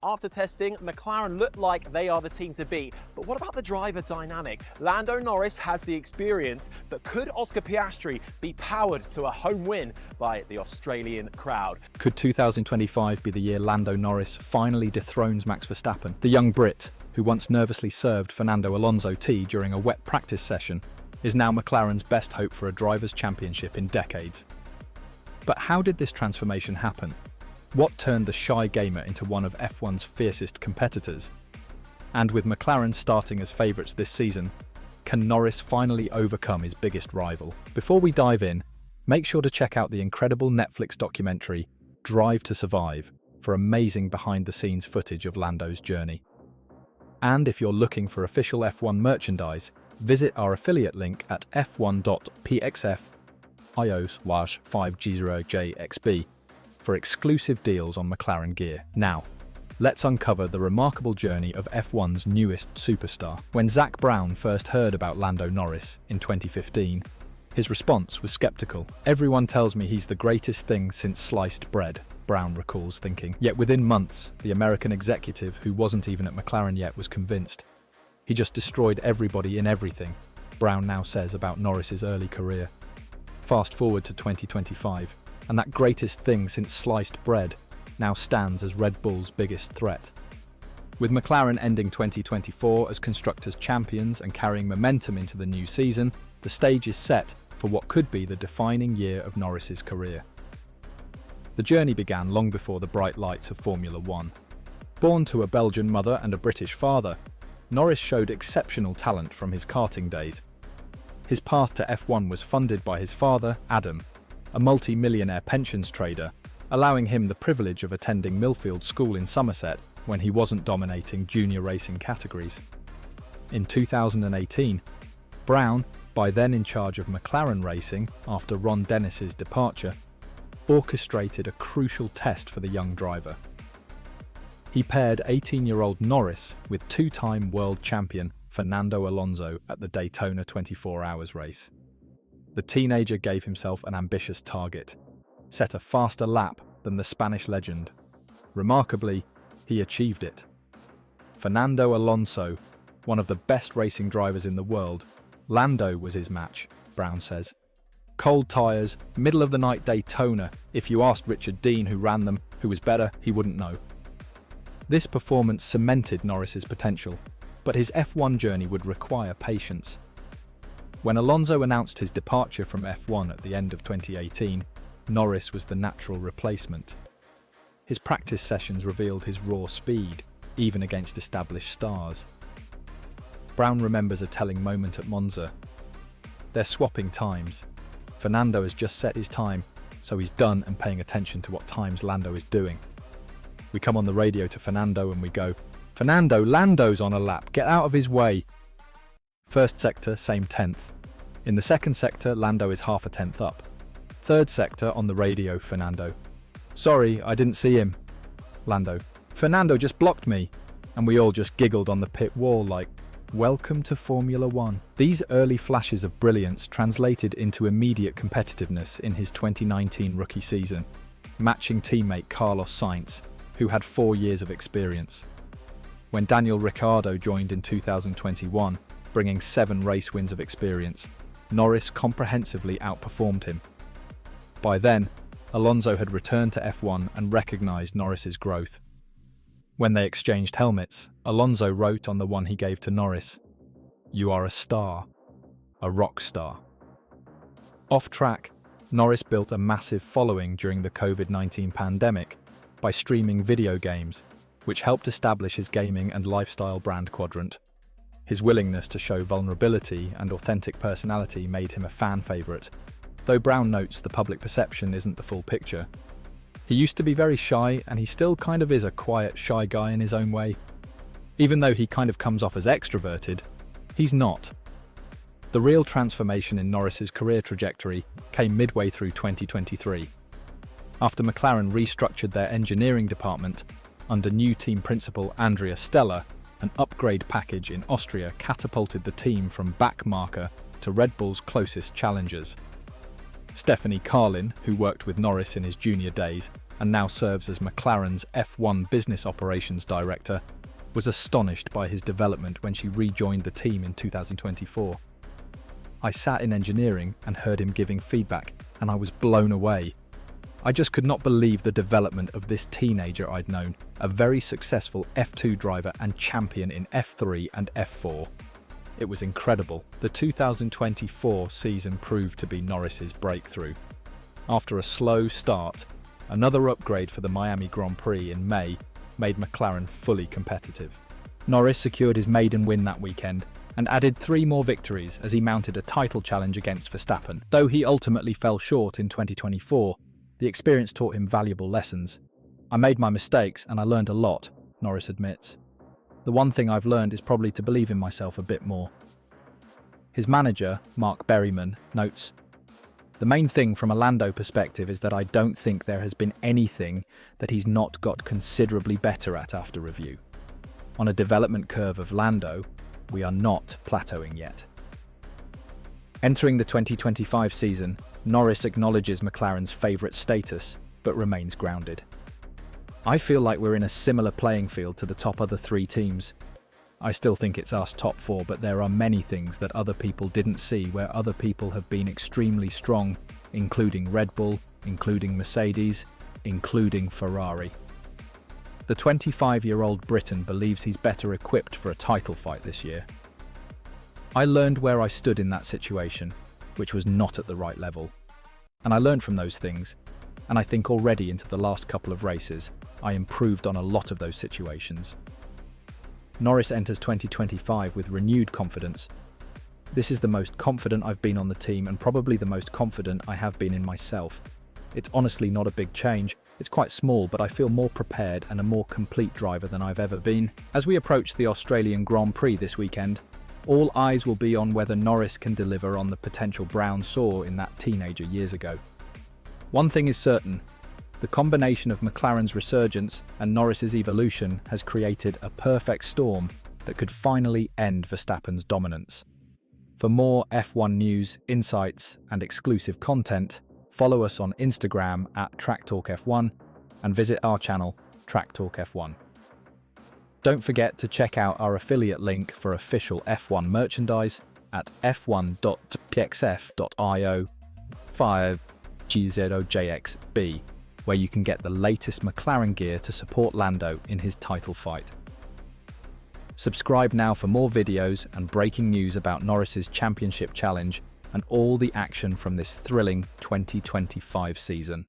After testing, McLaren look like they are the team to beat. But what about the driver dynamic? Lando Norris has the experience, but could Oscar Piastri be powered to a home win by the Australian crowd? Could 2025 be the year Lando Norris finally dethrones Max Verstappen? The young Brit, who once nervously served Fernando Alonso tea during a wet practice session, is now McLaren's best hope for a drivers' championship in decades. But how did this transformation happen? What turned the shy gamer into one of F1's fiercest competitors? And with McLaren starting as favourites this season, can Norris finally overcome his biggest rival? Before we dive in, make sure to check out the incredible Netflix documentary Drive to Survive for amazing behind-the-scenes footage of Lando's journey. And if you're looking for official F1 merchandise, visit our affiliate link at f1.pxf.io/5G0JXB for exclusive deals on McLaren gear. Now, let's uncover the remarkable journey of F1's newest superstar. When Zak Brown first heard about Lando Norris in 2015, his response was skeptical. "Everyone tells me he's the greatest thing since sliced bread," Brown recalls thinking. Yet within months, the American executive, who wasn't even at McLaren yet, was convinced. "He just destroyed everybody in everything," Brown now says about Norris's early career. Fast forward to 2025, and that greatest thing since sliced bread now stands as Red Bull's biggest threat. With McLaren ending 2024 as Constructors Champions and carrying momentum into the new season, the stage is set for what could be the defining year of Norris's career. The journey began long before the bright lights of Formula One. Born to a Belgian mother and a British father, Norris showed exceptional talent from his karting days. His path to F1 was funded by his father, Adam, a multi-millionaire pensions trader, allowing him the privilege of attending Millfield School in Somerset when he wasn't dominating junior racing categories. In 2018, Brown, by then in charge of McLaren Racing after Ron Dennis's departure, orchestrated a crucial test for the young driver. He paired 18-year-old Norris with two-time world champion Fernando Alonso at the Daytona 24 Hours race. The teenager gave himself an ambitious target, set a faster lap than the Spanish legend. Remarkably, he achieved it. Fernando Alonso, one of the best racing drivers in the world, Lando was his match, Brown says. Cold tyres, middle-of-the-night Daytona. If you asked Richard Dean, who ran them, who was better, he wouldn't know. This performance cemented Norris's potential, but his F1 journey would require patience. When Alonso announced his departure from F1 at the end of 2018, Norris was the natural replacement. His practice sessions revealed his raw speed, even against established stars. Brown remembers a telling moment at Monza. They're swapping times. Fernando has just set his time, so he's done and paying attention to what times Lando is doing. We come on the radio to Fernando and we go, "Fernando, Lando's on a lap, get out of his way." First sector, same 10th. In the second sector, Lando is half a tenth up. Third sector, on the radio, Fernando. "Sorry, I didn't see him." Lando, "Fernando just blocked me." And we all just giggled on the pit wall like, welcome to Formula One. These early flashes of brilliance translated into immediate competitiveness in his 2019 rookie season, matching teammate Carlos Sainz, who had 4 years of experience. When Daniel Ricciardo joined in 2021, bringing 7 race wins of experience, Norris comprehensively outperformed him. By then, Alonso had returned to F1 and recognised Norris's growth. When they exchanged helmets, Alonso wrote on the one he gave to Norris, "You are a star, a rock star." Off track, Norris built a massive following during the COVID-19 pandemic by streaming video games, which helped establish his gaming and lifestyle brand quadrant. His willingness to show vulnerability and authentic personality made him a fan favourite, though Brown notes the public perception isn't the full picture. He used to be very shy, and he still kind of is a quiet, shy guy in his own way. Even though he kind of comes off as extroverted, he's not. The real transformation in Norris's career trajectory came midway through 2023. After McLaren restructured their engineering department under new team principal Andrea Stella, an upgrade package in Austria catapulted the team from backmarker to Red Bull's closest challengers. Stephanie Carlin, who worked with Norris in his junior days, and now serves as McLaren's F1 Business Operations Director, was astonished by his development when she rejoined the team in 2024. I sat in engineering and heard him giving feedback, and I was blown away. I just could not believe the development of this teenager I'd known, a very successful F2 driver and champion in F3 and F4. It was incredible. The 2024 season proved to be Norris's breakthrough. After a slow start, another upgrade for the Miami Grand Prix in May made McLaren fully competitive. Norris secured his maiden win that weekend and added 3 more victories as he mounted a title challenge against Verstappen. Though he ultimately fell short in 2024, the experience taught him valuable lessons. I made my mistakes and I learned a lot, Norris admits. The one thing I've learned is probably to believe in myself a bit more. His manager, Mark Berryman, notes, "The main thing from a Lando perspective is that I don't think there has been anything that he's not got considerably better at after review. On a development curve of Lando, we are not plateauing yet." Entering the 2025 season, Norris acknowledges McLaren's favourite status, but remains grounded. "I feel like we're in a similar playing field to the top other 3 teams. I still think it's us top 4, but there are many things that other people didn't see where other people have been extremely strong, including Red Bull, including Mercedes, including Ferrari." The 25-year-old Briton believes he's better equipped for a title fight this year. "I learned where I stood in that situation, which was not at the right level. And I learned from those things, and I think already into the last couple of races, I improved on a lot of those situations." Norris enters 2025 with renewed confidence. "This is the most confident I've been on the team and probably the most confident I have been in myself. It's honestly not a big change, it's quite small, but I feel more prepared and a more complete driver than I've ever been." As we approach the Australian Grand Prix this weekend, all eyes will be on whether Norris can deliver on the potential Brown saw in that teenager years ago. One thing is certain, the combination of McLaren's resurgence and Norris's evolution has created a perfect storm that could finally end Verstappen's dominance. For more F1 news, insights, and exclusive content, follow us on Instagram at TrackTalkF1 and visit our channel, TrackTalkF1. Don't forget to check out our affiliate link for official F1 merchandise at f1.pxf.io/5G0JXB, where you can get the latest McLaren gear to support Lando in his title fight. Subscribe now for more videos and breaking news about Norris's championship challenge and all the action from this thrilling 2025 season.